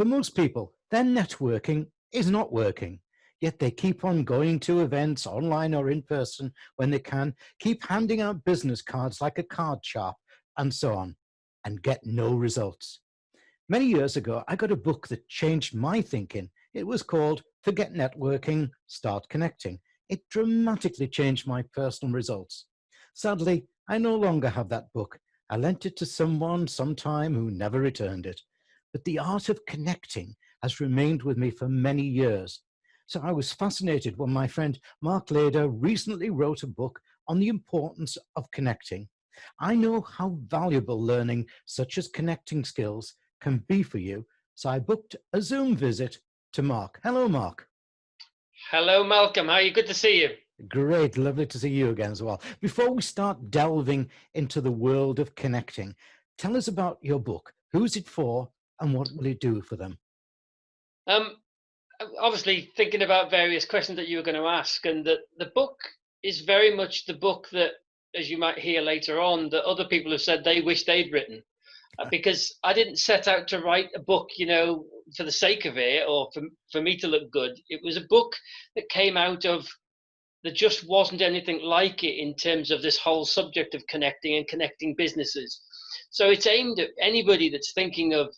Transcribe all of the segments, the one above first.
For most people, their networking is not working, yet they keep on going to events online or in person when they can, keep handing out business cards like a card sharp, and so on, and get no results. Many years ago, I got a book that changed my thinking. It was called Forget Networking, Start Connecting. It dramatically changed my personal results. Sadly, I no longer have that book. I lent it to someone sometime who never returned it. But the art of connecting has remained with me for many years. So I was fascinated when my friend Mark Layder recently wrote a book on the importance of connecting. I know how valuable learning such as connecting skills can be for you, so I booked a Zoom visit to Mark. Hello, Mark. Hello, Malcolm. How are you? Good to see you. Great, lovely to see you again as well. Before we start delving into the world of connecting, tell us about your book. Who's it for and what will it do for them? Obviously thinking about various questions that you were going to ask, and the book is very much the book that, as you might hear later on, that other people have said they wish they'd written. Because I didn't set out to write a book, for the sake of it or for me to look good. It was a book that came out of, there just wasn't anything like it in terms of this whole subject of connecting and connecting businesses. So it's aimed at anybody that's thinking of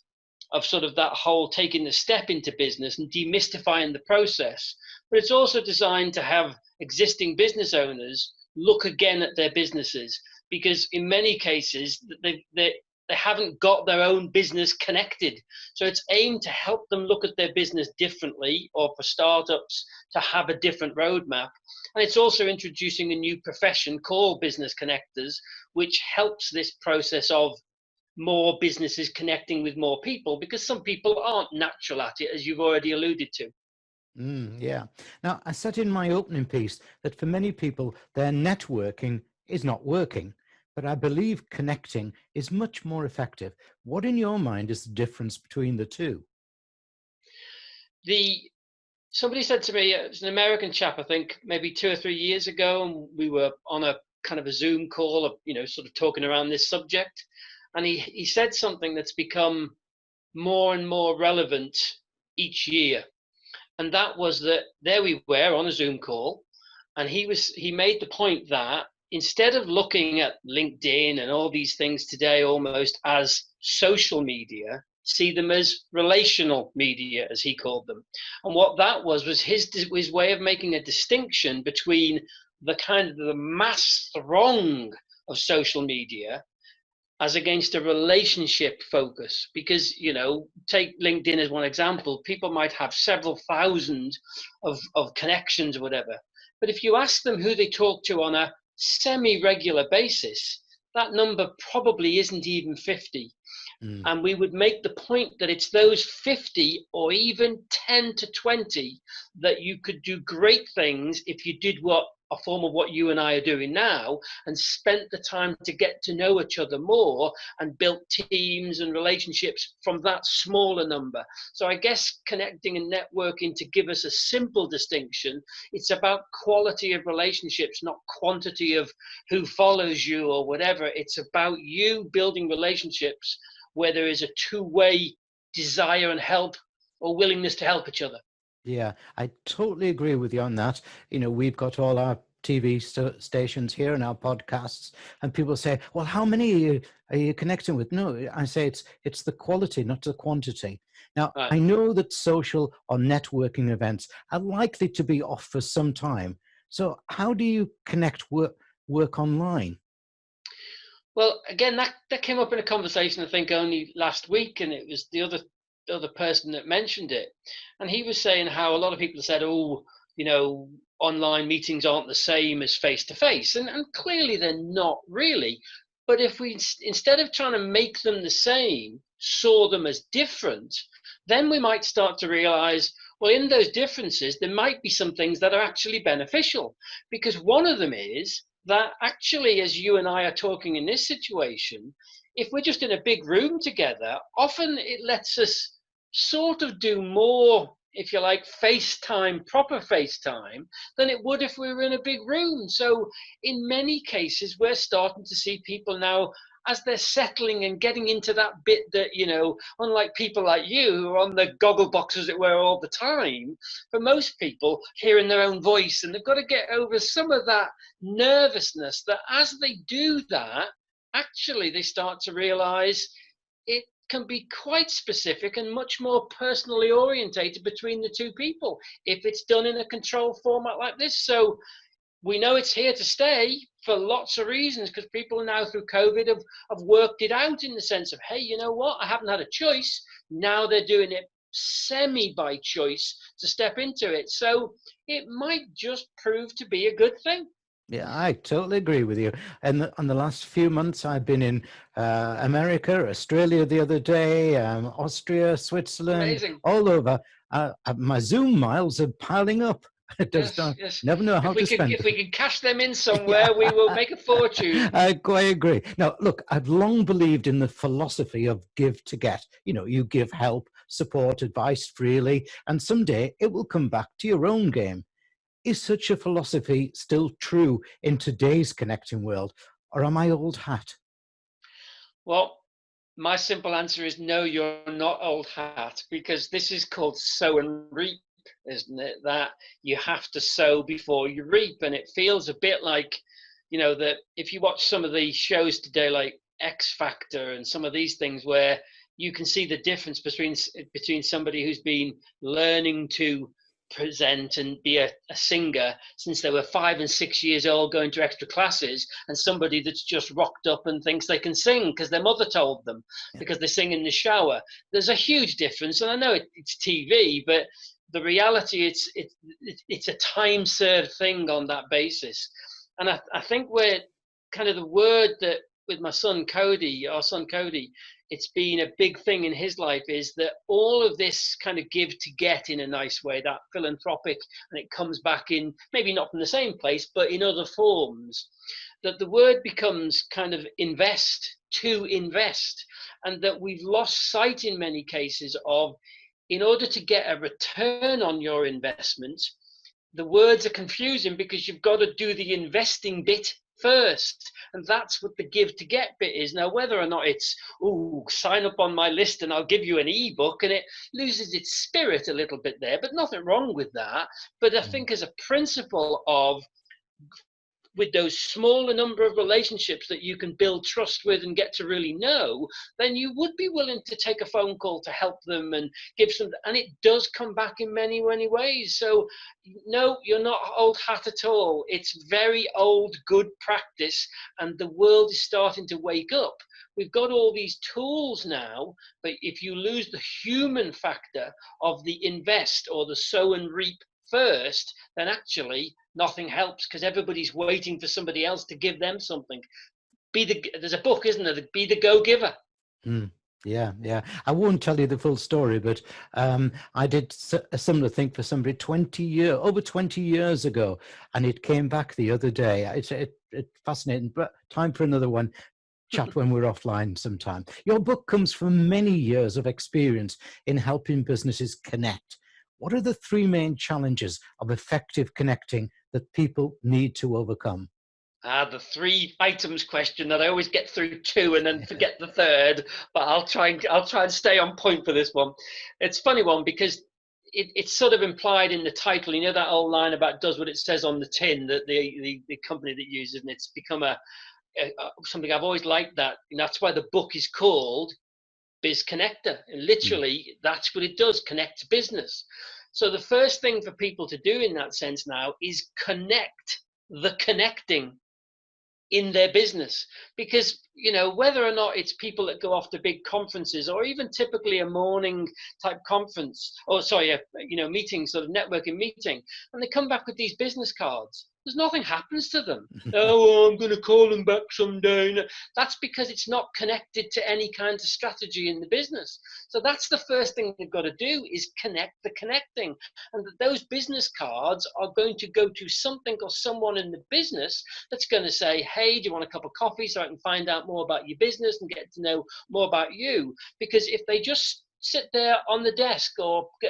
sort of that whole taking the step into business and demystifying the process. But it's also designed to have existing business owners look again at their businesses, because in many cases they haven't got their own business connected. So it's aimed to help them look at their business differently, or for startups to have a different roadmap. And it's also introducing a new profession called business connectors, which helps this process of more businesses connecting with more people, because some people aren't natural at it, as you've already alluded to. Yeah. Now, I said in my opening piece that for many people, their networking is not working, but I believe connecting is much more effective. What in your mind is the difference between the two? Somebody said to me, it was an American chap, I think maybe 2 or 3 years ago, and we were on a kind of a Zoom call of, sort of talking around this subject. And he said something that's become more and more relevant each year. And that was that there we were on a Zoom call, and he made the point that instead of looking at LinkedIn and all these things today almost as social media, see them as relational media, as he called them. And what that was his way of making a distinction between the kind of the mass throng of social media as against a relationship focus. Because, take LinkedIn as one example, people might have several thousand of connections or whatever. But if you ask them who they talk to on a semi-regular basis, that number probably isn't even 50. And we would make the point that it's those 50 or even 10 to 20 that you could do great things if you did a form of what you and I are doing now, and spent the time to get to know each other more and built teams and relationships from that smaller number. So I guess connecting and networking, to give us a simple distinction, it's about quality of relationships, not quantity of who follows you or whatever. It's about you building relationships where there is a two-way desire and help, or willingness to help each other. Yeah, I totally agree with you on that. We've got all our TV stations here and our podcasts, and people say, well, how many are you connecting with? No, I say it's the quality, not the quantity. Now, Right. I know that social or networking events are likely to be off for some time. So how do you connect work online? Well, again, that came up in a conversation, I think, only last week, and it was the other person that mentioned it. And he was saying how a lot of people said, oh, online meetings aren't the same as face-to-face. And clearly they're not really. But if we, instead of trying to make them the same, saw them as different, then we might start to realize, well, in those differences, there might be some things that are actually beneficial. Because one of them is that actually, as you and I are talking in this situation, if we're just in a big room together, often it lets us sort of do more, if you like, FaceTime, proper FaceTime, than it would if we were in a big room. So in many cases, we're starting to see people now as they're settling and getting into that bit that, unlike people like you who are on the goggle box, as it were, all the time, for most people, hearing their own voice, and they've got to get over some of that nervousness, that as they do that, actually they start to realize it can be quite specific and much more personally orientated between the two people if it's done in a controlled format like this. So we know it's here to stay for lots of reasons, because people now through COVID have worked it out in the sense of, hey, you know what? I haven't had a choice. Now they're doing it semi by choice to step into it. So it might just prove to be a good thing. Yeah, I totally agree with you. And on the last few months, I've been in America, Australia the other day, Austria, Switzerland, Amazing. all over. My Zoom miles are piling up. Yes. Never know how to spend If them. we can cash them in somewhere, we will make a fortune. I quite agree. Now, look, I've long believed in the philosophy of give to get. You give help, support, advice freely, and someday it will come back to your own game. Is such a philosophy still true in today's connecting world, or am I old hat? Well, my simple answer is no, you're not old hat, because this is called sow and reap, isn't it? That you have to sow before you reap. And it feels a bit like, that if you watch some of the shows today, like X Factor and some of these things, where you can see the difference between somebody who's been learning to present and be a singer since they were 5 and 6 years old, going to extra classes, and somebody that's just rocked up and thinks they can sing because their mother told them, because they sing in the shower. There's a huge difference. And I know it's TV, but the reality, it's a time served thing on that basis. And I think we're kind of the word that with our son Cody, it's been a big thing in his life, is that all of this kind of give to get in a nice way, that philanthropic, and it comes back in, maybe not from the same place, but in other forms, that the word becomes kind of invest to invest, and that we've lost sight in many cases of, in order to get a return on your investment, the words are confusing because you've got to do the investing bit first, and that's what the give to get bit is. Now, whether or not it's sign up on my list and I'll give you an ebook, and it loses its spirit a little bit there, but nothing wrong with that. But I think as a principle of, with those smaller number of relationships that you can build trust with and get to really know, then you would be willing to take a phone call to help them and give some, and it does come back in many, many ways. So no, you're not old hat at all. It's very old, good practice, and the world is starting to wake up. We've got all these tools now, but if you lose the human factor of the invest or the sow and reap first, then actually nothing helps, because everybody's waiting for somebody else to give them something. There's a book, isn't there? Be the go-giver. Yeah. I won't tell you the full story, but I did a similar thing for somebody over 20 years ago, and it came back the other day. It's fascinating, but time for another one. Chat when we're offline sometime. Your book comes from many years of experience in helping businesses connect. What are the 3 main challenges of effective connecting that people need to overcome? The 3 items question that I always get through 2 and then forget the third, but I'll try and stay on point for this one. It's a funny one because it's sort of implied in the title. You know that old line about does what it says on the tin, that the company that uses, and it's become something I've always liked that. And that's why the book is called Biz Connector. And literally, that's what it does, connect to business. So the first thing for people to do in that sense now is connect the connecting in their business, because whether or not it's people that go off to big conferences, or even typically a morning type conference, or meeting, sort of networking meeting, and they come back with these business cards, there's nothing happens to them. I'm going to call them back someday. That's because it's not connected to any kind of strategy in the business. So that's the first thing they've got to do, is connect the connecting. And that those business cards are going to go to something or someone in the business that's going to say, hey, do you want a cup of coffee so I can find out more about your business and get to know more about you? Because if they just sit there on the desk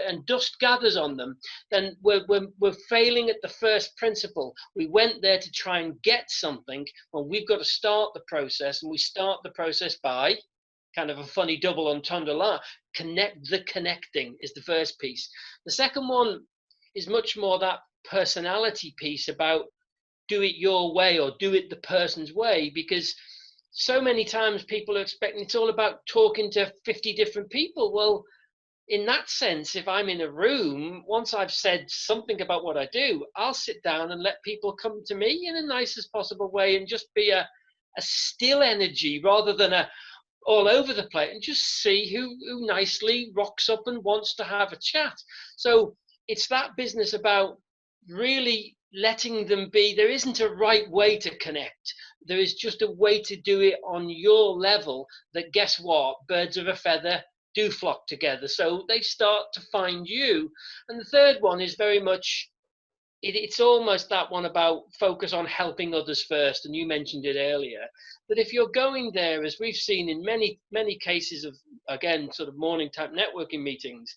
and dust gathers on them, then we're failing at the first principle. We went there to try and get something. Well, we've got to start the process, and we start the process by kind of a funny double entendre. Connecting is the first piece. The second one is much more that personality piece about do it your way or do it the person's way, because so many times people are expecting it's all about talking to 50 different people. Well, in that sense, if I'm in a room, once I've said something about what I do, I'll sit down and let people come to me in the nicest possible way and just be a still energy rather than a all over the place, and just see who nicely rocks up and wants to have a chat. So it's that business about really letting them be. There isn't a right way to connect. There is just a way to do it on your level that, guess what, birds of a feather do flock together. So they start to find you. And the third one is very much, it's almost that one about focus on helping others first. And you mentioned it earlier, that if you're going there, as we've seen in many cases of, again, sort of morning type networking meetings,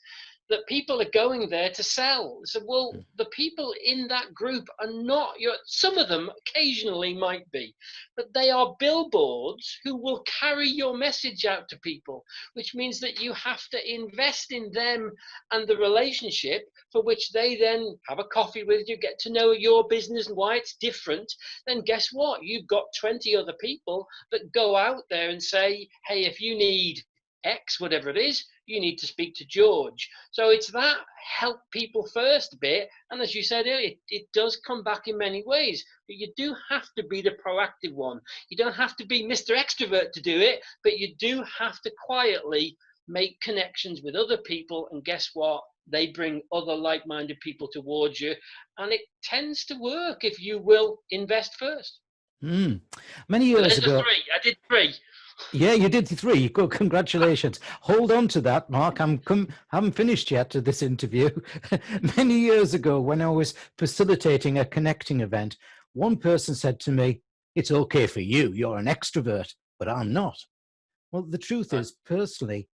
that people are going there to sell. So, well, the people in that group are not some of them occasionally might be, but they are billboards who will carry your message out to people, which means that you have to invest in them and the relationship, for which they then have a coffee with you, get to know your business and why it's different. Then guess what? You've got 20 other people that go out there and say, hey, if you need X, whatever it is, you need to speak to George. So it's that help people first bit. And as you said earlier, it does come back in many ways, but you do have to be the proactive one. You don't have to be Mr. Extrovert to do it, but you do have to quietly make connections with other people. And guess what? They bring other like-minded people towards you. And it tends to work if you will invest first. Many years ago. Three. I did three. Yeah, you did 3. Good, congratulations. Hold on to that, Mark. Haven't finished yet to this interview. Many years ago, when I was facilitating a connecting event, one person said to me, "It's okay for you. You're an extrovert, but I'm not." Well, the truth is, personally,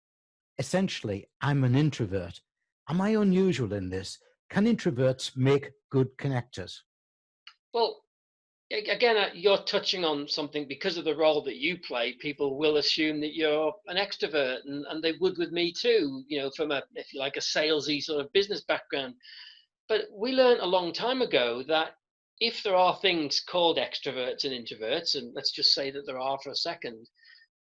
essentially, I'm an introvert. Am I unusual in this? Can introverts make good connectors? Well, again, you're touching on something. Because of the role that you play, people will assume that you're an extrovert, and they would with me too, from if you like, a salesy sort of business background. But we learned a long time ago that if there are things called extroverts and introverts, and let's just say that there are for a second,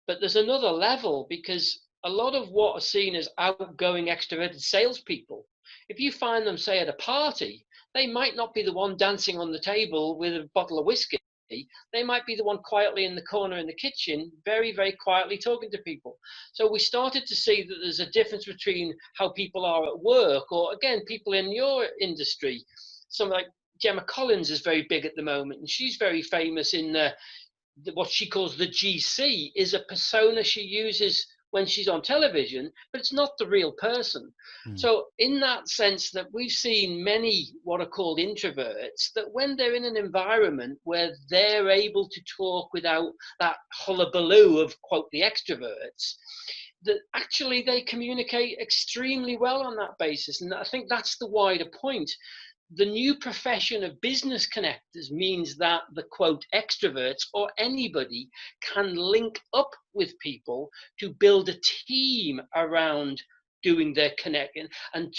but there's another level, because a lot of what are seen as outgoing extroverted salespeople, if you find them, say, at a party, they might not be the one dancing on the table with a bottle of whiskey. They might be the one quietly in the corner in the kitchen, very, very quietly talking to people. So we started to see that there's a difference between how people are at work, or again, people in your industry. Someone like Gemma Collins is very big at the moment, and she's very famous in what she calls the GC, is a persona she uses when she's on television, but it's not the real person. So in that sense, that we've seen many what are called introverts, that when they're in an environment where they're able to talk without that hullabaloo of, quote, the extroverts, that actually they communicate extremely well on that basis. And I think that's the wider point. The new profession of business connectors means that the, quote, extroverts or anybody can link up with people to build a team around doing their connecting. And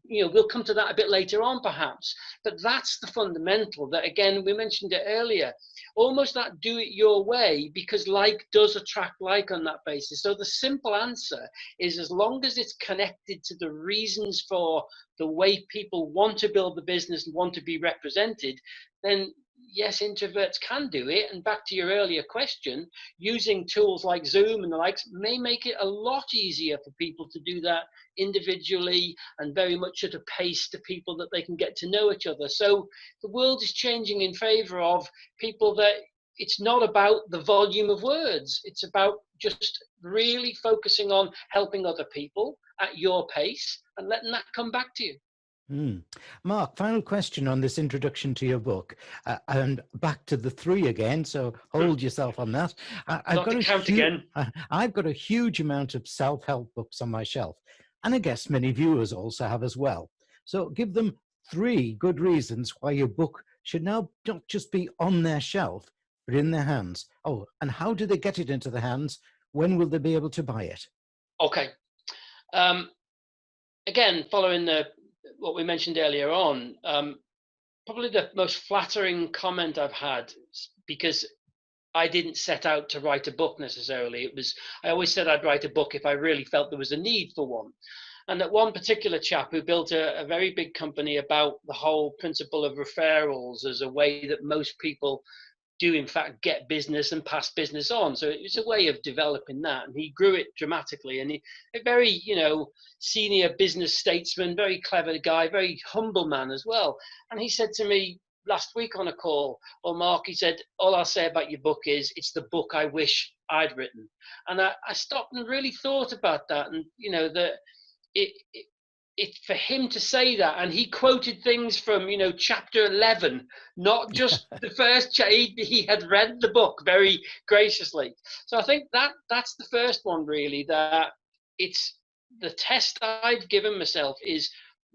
we'll come to that a bit later on perhaps, but that's the fundamental. That, again, we mentioned it earlier, almost that do it your way, because like does attract like on that basis. So the simple answer is, as long as it's connected to the reasons for the way people want to build the business and want to be represented, then yes, introverts can do it. And back to your earlier question, using tools like Zoom and the likes may make it a lot easier for people to do that individually and very much at a pace to people that they can get to know each other. So the world is changing in favor of people that it's not about the volume of words. It's about just really focusing on helping other people at your pace and letting that come back to you. Mark, final question on this introduction to your book, and back to the 3 again, so hold yourself on that. I've got a huge amount of self-help books on my shelf. And I guess many viewers also have as well. So give them 3 good reasons why your book should now not just be on their shelf, but in their hands. Oh, and how do they get it into the hands? When will they be able to buy it? Okay. Again, following what we mentioned earlier on, probably the most flattering comment I've had, because I didn't set out to write a book necessarily. I always said I'd write a book if I really felt there was a need for one. And that one particular chap who built a very big company about the whole principle of referrals as a way that most people do in fact get business and pass business on. So it's a way of developing that, and he grew it dramatically. And a very, senior business statesman, very clever guy, very humble man as well. And he said to me last week on a call, "Well, Mark," he said, "all I'll say about your book is it's the book I wish I'd written." And I stopped and really thought about that, and that it for him to say that, and he quoted things from chapter 11, not just the first he had read the book very graciously. So I think that's the first one, really, that it's the test I've given myself is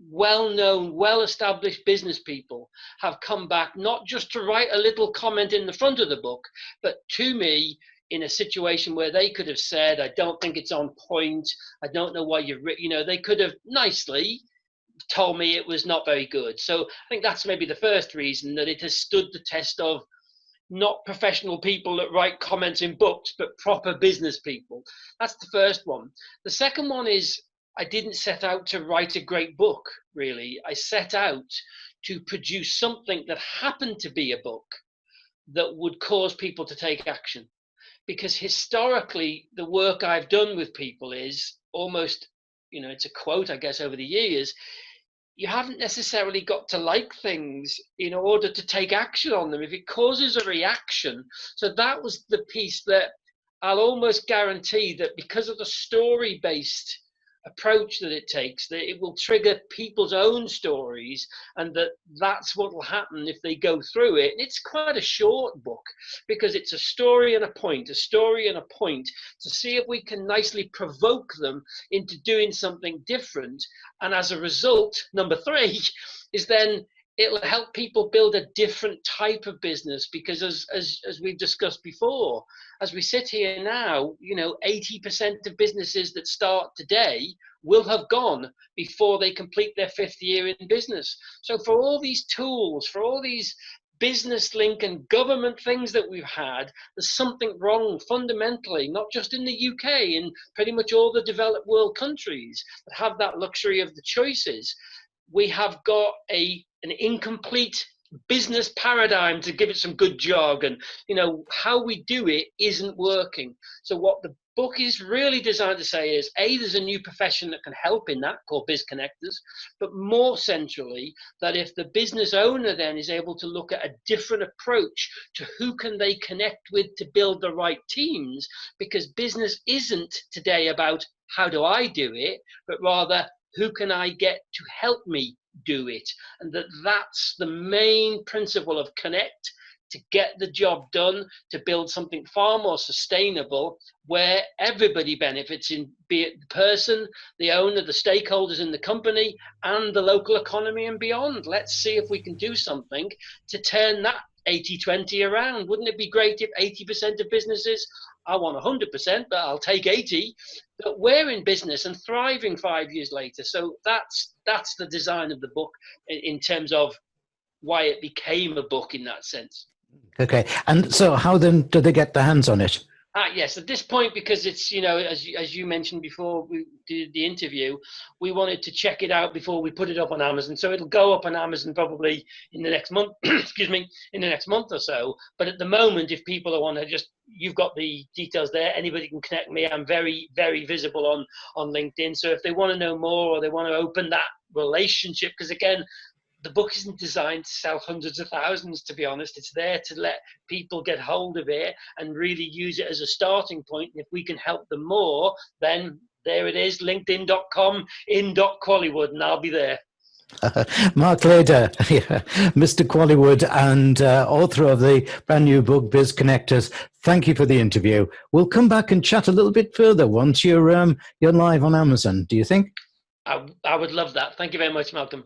well-known, well-established business people have come back not just to write a little comment in the front of the book, but to me in a situation where they could have said, "I don't think it's on point. I don't know why you've written," they could have nicely told me it was not very good. So I think that's maybe the first reason that it has stood the test of not professional people that write comments in books, but proper business people. That's the first one. The second one is I didn't set out to write a great book, really. I set out to produce something that happened to be a book that would cause people to take action. Because historically, the work I've done with people is almost, it's a quote, I guess, over the years, you haven't necessarily got to like things in order to take action on them if it causes a reaction. So that was the piece that I'll almost guarantee that because of the story-based approach that it takes, that it will trigger people's own stories, and that's what will happen if they go through it. And it's quite a short book because it's a story and a point to see if we can nicely provoke them into doing something different. And as a result, number 3 is then it'll help people build a different type of business, because as we've discussed before, as we sit here now, 80% of businesses that start today will have gone before they complete their 5th year in business. So for all these tools, for all these business link and government things that we've had, there's something wrong fundamentally, not just in the UK, in pretty much all the developed world countries that have that luxury of the choices. We have got an incomplete business paradigm, to give it some good jargon. How we do it isn't working. So what the book is really designed to say is, there's a new profession that can help in that, called Biz Connectors, but more centrally, that if the business owner then is able to look at a different approach to who can they connect with to build the right teams, because business isn't today about how do I do it, but rather who can I get to help me do it? And that's the main principle of Connect, to get the job done, to build something far more sustainable, where everybody benefits, in be it the person, the owner, the stakeholders in the company, and the local economy and beyond. Let's see if we can do something to turn that 80-20 around. Wouldn't it be great if 80% of businesses, I want 100%, but I'll take 80, but we're in business and thriving 5 years later. So that's the design of the book in terms of why it became a book in that sense. Okay. And so how then do they get their hands on it? Yes, at this point, because it's, as you mentioned before we did the interview, we wanted to check it out before we put it up on Amazon. So it'll go up on Amazon probably in the next month, excuse me, in the next month or so. But at the moment, if people want to you've got the details there. Anybody can connect me. I'm very, very visible on LinkedIn. So if they want to know more, or they want to open that relationship, because again, the book isn't designed to sell hundreds of thousands, to be honest. It's there to let people get hold of it and really use it as a starting point. And if we can help them more, then there it is, linkedin.com/in.quallywood, and I'll be there. Mark Layder, Mr. Quallywood, and author of the brand new book, Biz Connectors. Thank you for the interview. We'll come back and chat a little bit further once you're live on Amazon, do you think? I would love that. Thank you very much, Malcolm.